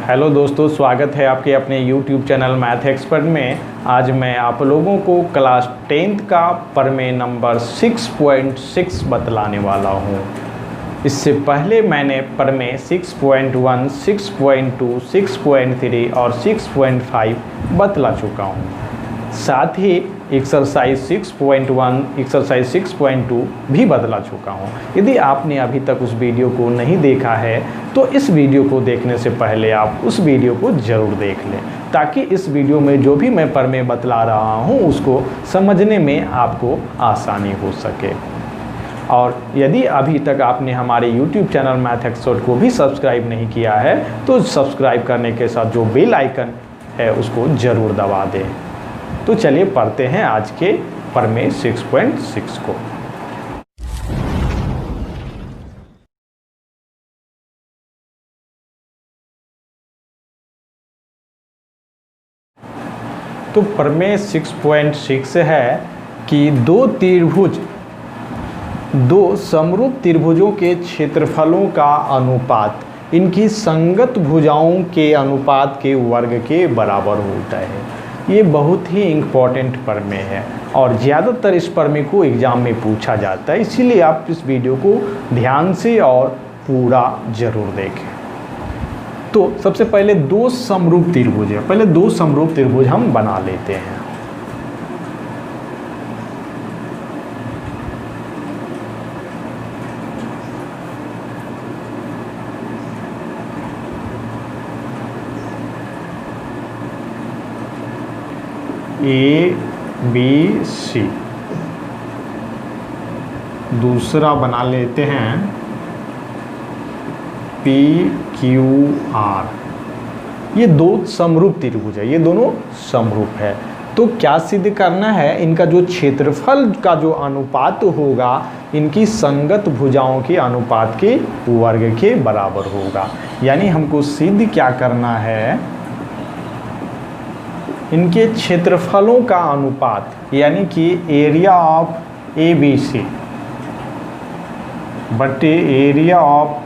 Hello दोस्तों, स्वागत है आपके अपने YouTube चैनल मैथ एक्सपर्ट में। आज मैं आप लोगों को क्लास 10th का प्रमेय नंबर 6.6 बतलाने वाला हूँ। इससे पहले मैंने प्रमेय 6.1, 6.2, 6.3 और 6.5 बतला चुका हूँ। साथ ही एक्सरसाइज 6.1, एक्सरसाइज 6.2 भी बदला चुका हूँ। यदि आपने अभी तक उस वीडियो को नहीं देखा है तो इस वीडियो को देखने से पहले आप उस वीडियो को ज़रूर देख लें, ताकि इस वीडियो में जो भी मैं प्रमेय बतला रहा हूँ उसको समझने में आपको आसानी हो सके। और यदि अभी तक आपने हमारे YouTube चैनल मैथ एक्सपर्ट को भी सब्सक्राइब नहीं किया है तो सब्सक्राइब करने के साथ जो बेल आइकन है उसको ज़रूर दबा दें। तो चलिए पढ़ते हैं आज के प्रमेय 6.6 को। तो प्रमेय 6.6 है कि दो समरूप त्रिभुजों के क्षेत्रफलों का अनुपात इनकी संगत भुजाओं के अनुपात के वर्ग के बराबर होता है। ये बहुत ही इम्पॉर्टेंट प्रमेय है और ज़्यादातर इस प्रमेय को एग्ज़ाम में पूछा जाता है, इसीलिए आप इस वीडियो को ध्यान से और पूरा ज़रूर देखें। तो सबसे पहले दो समरूप त्रिभुज है, पहले दो समरूप त्रिभुज हम बना लेते हैं। ए बी सी, दूसरा बना लेते हैं पी क्यू आर। ये दो समरूप त्रिभुज है, ये दोनों समरूप है। तो क्या सिद्ध करना है? इनका जो क्षेत्रफल का जो अनुपात होगा इनकी संगत भुजाओं के अनुपात के वर्ग के बराबर होगा। यानी हमको सिद्ध क्या करना है? इनके क्षेत्रफलों का अनुपात यानी कि area of A B C बटे area of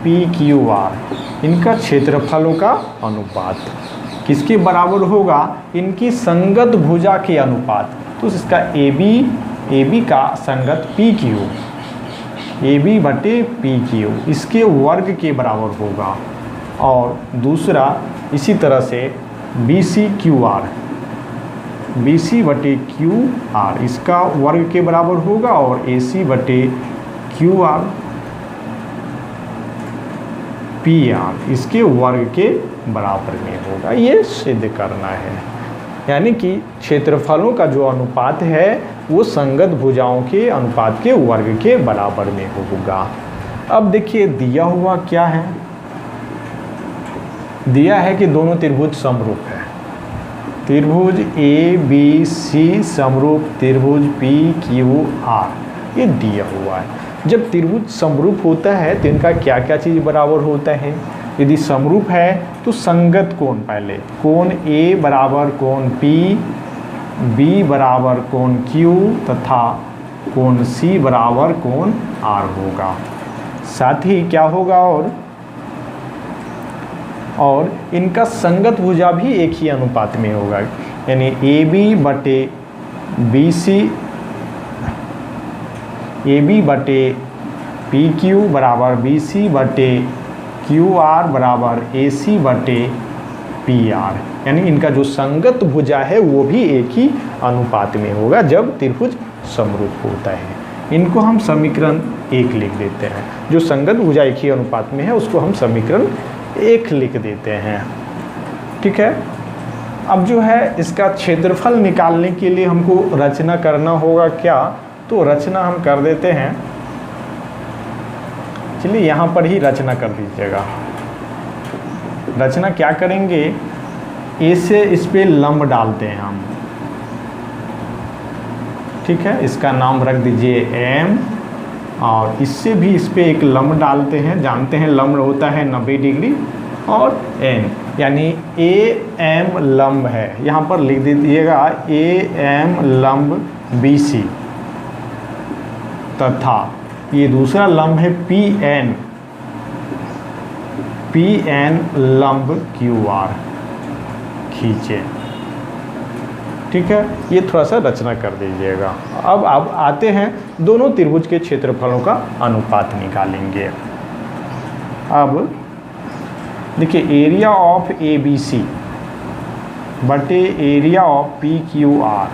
P Q R, इनका क्षेत्रफलों का अनुपात किसके बराबर होगा? इनकी संगत भुजा के अनुपात। तो इसका ए बी का संगत पी क्यू, ए बी बटे पी क्यू इसके वर्ग के बराबर होगा। और दूसरा इसी तरह से B C Q R, B C बटे क्यू आर इसका वर्ग के बराबर होगा। और ए सी बटे क्यू आर पी आर इसके वर्ग के बराबर में होगा। ये सिद्ध करना है, यानी कि क्षेत्रफलों का जो अनुपात है वो संगत भुजाओं के अनुपात के वर्ग के बराबर में होगा। अब देखिए दिया हुआ क्या है? दिया है कि दोनों त्रिभुज समरूप है। त्रिभुज ए बी सी समरूप त्रिभुज पी क्यू आर, ये दिया हुआ है। जब त्रिभुज समरूप होता है तो इनका क्या क्या चीज़ बराबर होता है? यदि समरूप है तो संगत कोण, पहले कोण ए बराबर कोण पी, बी बराबर कोण क्यू तथा कोण सी बराबर कोण आर होगा। साथ ही क्या होगा? और इनका संगत भुजा भी एक ही अनुपात में होगा, यानी ए बी बटे बी सी, ए बी बटे पी क्यू बराबर बी सी बटे क्यू आर बराबर ए सी बटे पी आर। यानी इनका जो संगत भुजा है वो भी एक ही अनुपात में होगा जब त्रिभुज समरूप होता है। इनको हम समीकरण 1 लिख देते हैं। जो संगत भुजा एक ही अनुपात में है उसको हम समीकरण 1 लिख देते हैं। ठीक है। अब जो है इसका क्षेत्रफल निकालने के लिए हमको रचना करना होगा क्या? तो रचना हम कर देते हैं। चलिए यहाँ पर ही रचना कर दीजिएगा। रचना क्या करेंगे? ए से इस पे लंब डालते हैं हम। ठीक है, इसका नाम रख दीजिए एम, और इससे भी इस पे एक लंब डालते हैं। जानते हैं लंब होता है 90 डिग्री, और एन यानी ए एम लंब है। यहाँ पर लिख दीजिएगा ए एम लंब बी सी तथा ये दूसरा लंब है पी एन पी एन लंब क्यू आर खींचे। ठीक है, ये थोड़ा सा रचना कर दीजिएगा। अब आते हैं दोनों त्रिभुज के क्षेत्रफलों का अनुपात निकालेंगे। अब देखिए area of A B C बटे area of P Q R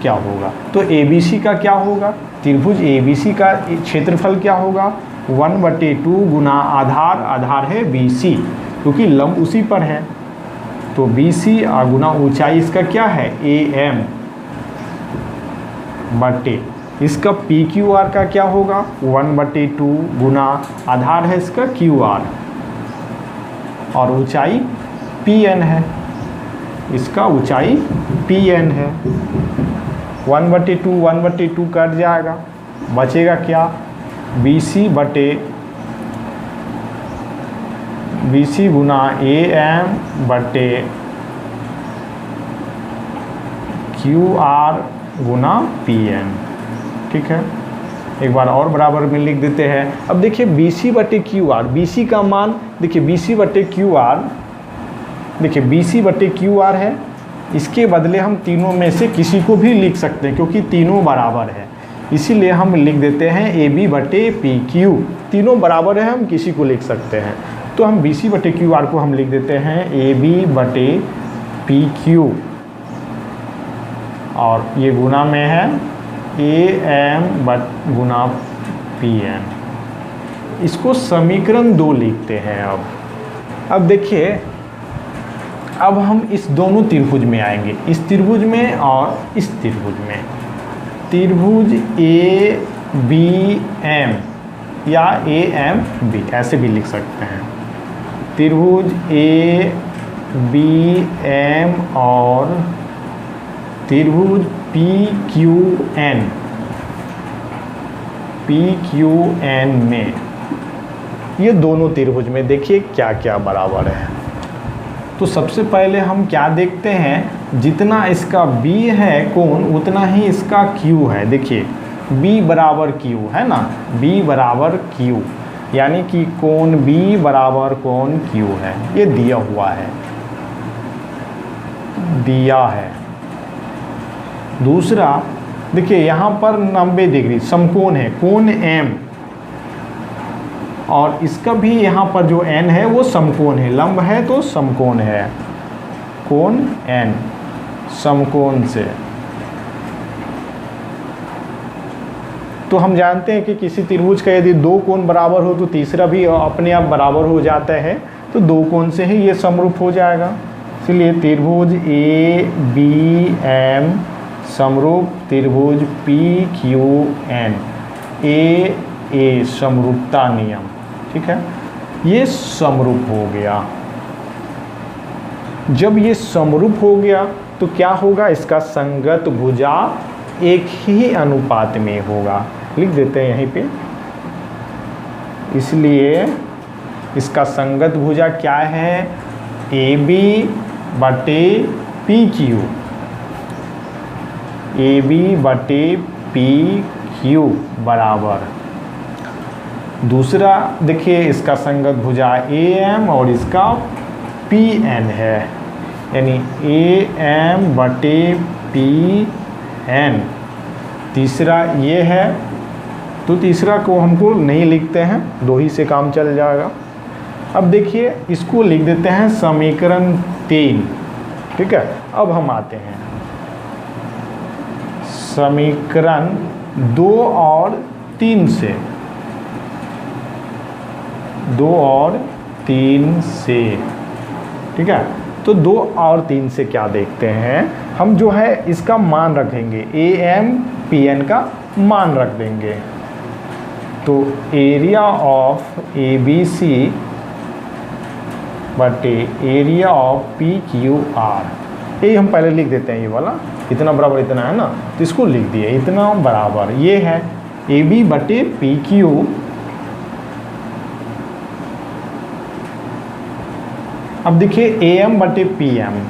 क्या होगा। तो ए बी सी का क्या होगा, त्रिभुज ए बी सी का क्षेत्रफल क्या होगा, 1/2 गुना आधार, आधार है बी सी क्योंकि लंब उसी पर है, तो बी सी गुना ऊंचाई इसका क्या है ए एम बटे इसका पी क्यू आर का क्या होगा 1/2 गुना आधार है इसका क्यू आर और ऊंचाई पी एन है, इसका ऊंचाई पी एन है। 1/2 कट जाएगा, बचेगा क्या बी सी बटे बी सी गुना ए एम बटे क्यू आर गुना पी एन। ठीक है, एक बार और बराबर में लिख देते हैं। अब देखिए बी सी बटे क्यू आर, बी सी का मान देखिए बी सी बटे क्यू आर, देखिए बी सी बटे क्यू आर है, इसके बदले हम तीनों में से किसी को भी लिख सकते हैं क्योंकि तीनों बराबर है, इसीलिए हम लिख देते हैं ए बी बटे पी क्यू। तीनों बराबर है, हम किसी को लिख सकते हैं, तो हम बी सी बटे क्यू आर को हम लिख देते हैं ए बी बटे पी क्यू और ये गुना में है ए एम गुना पी एन। इसको समीकरण 2 लिखते हैं। अब देखिए, अब हम इस दोनों त्रिभुज में आएंगे, इस त्रिभुज में और इस त्रिभुज में। त्रिभुज ए बी एम या ए एम बी ऐसे भी लिख सकते हैं। त्रिभुज ए बी एम और त्रिभुज पी क्यू एन में, ये दोनों त्रिभुज में देखिए क्या क्या बराबर है। तो सबसे पहले हम क्या देखते हैं, जितना इसका b है कोण उतना ही इसका q है। देखिए b बराबर q है ना, b बराबर q यानी कि कोण b बराबर कोण q है, ये दिया हुआ है, दिया है। दूसरा देखिए यहाँ पर 90 डिग्री समकोण है, कोण m और इसका भी यहाँ पर जो n है वो समकोण है, लंब है तो समकोण है, कोण n समकोण से। तो हम जानते हैं कि किसी त्रिभुज का यदि 2 कोण बराबर हो तो तीसरा भी अपने आप बराबर हो जाता है, तो 2 कोण से ही ये समरूप हो जाएगा। इसलिए त्रिभुज ए बी एम समरूप त्रिभुज पी क्यू एन, ए समरूपता नियम। ठीक है, ये समरूप हो गया। जब ये समरूप हो गया तो क्या होगा, इसका संगत भुजा एक ही अनुपात में होगा, लिख देते हैं यहीं पे। इसलिए इसका संगत भुजा क्या है, ए बी बटे पी क्यू, ए बी बटे पी क्यू बराबर। दूसरा देखिए इसका संगत भुजा ए एम और इसका पी एन है, यानी ए एम बटे पी एन। तीसरा ये है, तो तीसरा को हमको नहीं लिखते हैं, 2 ही से काम चल जाएगा। अब देखिए इसको लिख देते हैं समीकरण 3। ठीक है, अब हम आते हैं समीकरण 2 और 3 से, 2 और 3 से। ठीक है, तो 2 और 3 से क्या देखते हैं, हम जो है इसका मान रखेंगे, ए एम पी एन का मान रख देंगे। तो area of A B C बटे area of P Q R, ये हम पहले लिख देते हैं, ये वाला इतना बराबर इतना है ना, तो इसको लिख दिए इतना बराबर, ये है ए बी बटे पी क्यू अब देखिए ए एम बटे पी एम,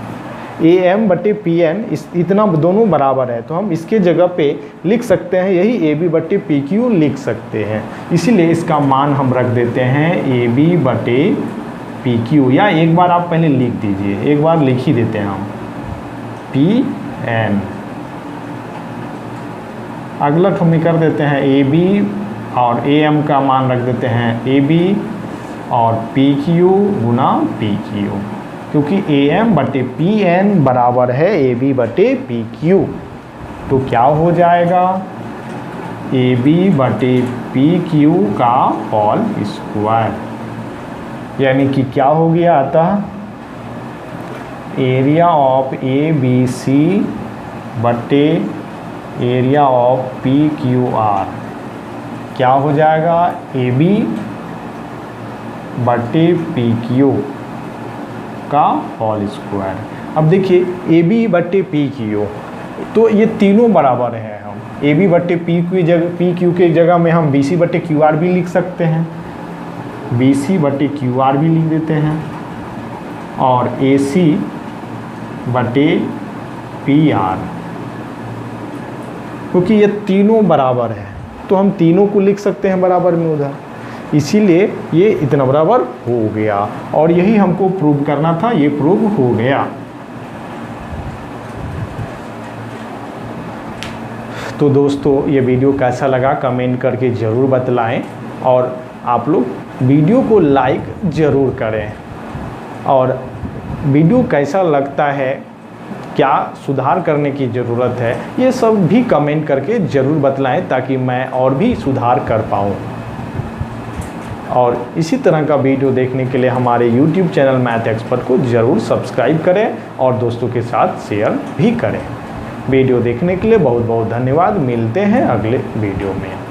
AM/PN इतना दोनों बराबर है, तो हम इसके जगह पे लिख सकते हैं यही AB/PQ लिख सकते हैं। इसीलिए इसका मान हम रख देते हैं AB/PQ, या एक बार आप पहले लिख दीजिए, एक बार लिख ही देते हैं हम PN। अगला हम कर देते हैं AB और AM का मान रख देते हैं AB और PQ गुना PQ, क्योंकि AM/PN बराबर है AB/PQ। तो क्या हो जाएगा, AB/PQ का होल स्क्वायर, यानी कि क्या हो गया, अतः एरिया ऑफ ABC बटे एरिया ऑफ PQR क्या हो जाएगा, AB/PQ का होल स्क्वायर। अब देखिए AB/PQ, तो ये तीनों बराबर हैं। हम AB/PQ के जगह में हम BC/QR भी लिख सकते हैं, BC/QR भी लिख देते हैं, और AC/PR, क्योंकि ये तीनों बराबर है तो हम तीनों को लिख सकते हैं बराबर में उधर, इसीलिए ये इतना बराबर हो गया। और यही हमको प्रूव करना था, ये प्रूव हो गया। तो दोस्तों ये वीडियो कैसा लगा कमेंट करके ज़रूर बतलाएं, और आप लोग वीडियो को लाइक ज़रूर करें, और वीडियो कैसा लगता है, क्या सुधार करने की ज़रूरत है, ये सब भी कमेंट करके ज़रूर बतलाएं, ताकि मैं और भी सुधार कर पाऊँ। और इसी तरह का वीडियो देखने के लिए हमारे YouTube चैनल मैथ एक्सपर्ट को ज़रूर सब्सक्राइब करें और दोस्तों के साथ शेयर भी करें। वीडियो देखने के लिए बहुत बहुत धन्यवाद। मिलते हैं अगले वीडियो में।